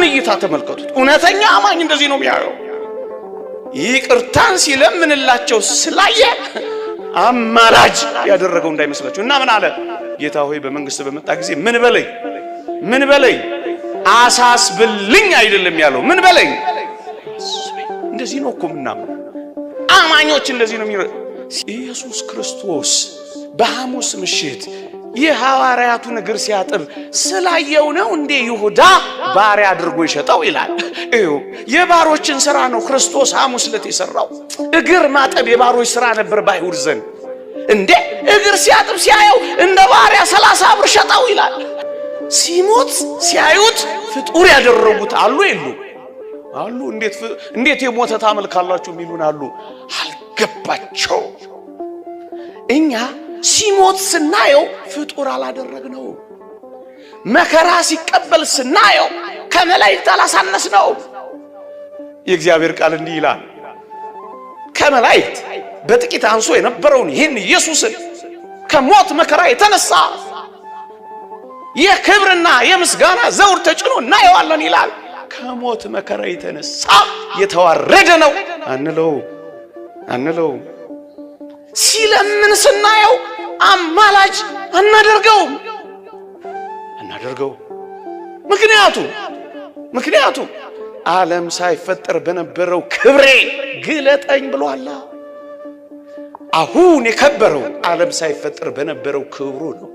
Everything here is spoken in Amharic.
እይታ ተመልከቱት። እውነተኛ አማኝ እንደዚህ ነው የሚያየው። ይቅርታን ሲለምንላቸው ስላየ አማላጅ ያደረገው እንዳይመስላችሁ እና ምን አለ? ጌታ ሆይ በመንግስት በመጣ ጊዜ ምን በለኝ አሳስብልኝ አይደለም ያለው፣ ምን በለኝ። እንደዚህ ነው እኮ ምናምን አማኞች እንደዚህ ነው የሚለው። ኢየሱስ ክርስቶስ በሐሙስ ምሽት የሐዋርያቱን እግር ሲያጥብ ስላየው ነው እንዴ ይሁዳ ባሪያ አድርጎ ይሸጠው ይላል። የባሮችን ሥራ ነው ክርስቶስ ሐሙስ ዕለት የሰራው። እግር ማጠብ የባሮች ሥራ ነበር ባይሁድ ዘንድ። እንዴ እግር ሲያጥብ ሲያየው እንደ ባሪያ 30 ብር ሸጠው ይላል። ሲሞት ሲያዩት ፍጡር ያደረጉት አሉ አሉ። እንዴት የሞተ ታመልካላችሁ የሚሉን አሉ። አልገባቸው። እኛ ሲሞት ስናየው ፍጡር አላደረግነው። መከራ ሲቀበል ስናየው ከመላእክት አላሳነስነው። የእግዚአብሔር ቃል እንዲህ ይላል፣ ከመላእክት በጥቂት አንሶ የነበረውን ይህን ኢየሱስን ከሞት መከራ የተነሳ የክብርና የምስጋና ዘውድ ተጭኖ እናየዋለን ይላል። ከሞት መከራ የተነሳ የተዋረደ ነው አንለው። ሲለምን ስናየው አማላጅ አናደርገው። ምክንያቱም ዓለም ሳይፈጠር በነበረው ክብሬ ግለጠኝ ብሏል። አሁን የከበረው ዓለም ሳይፈጠር በነበረው ክብሩ ነው።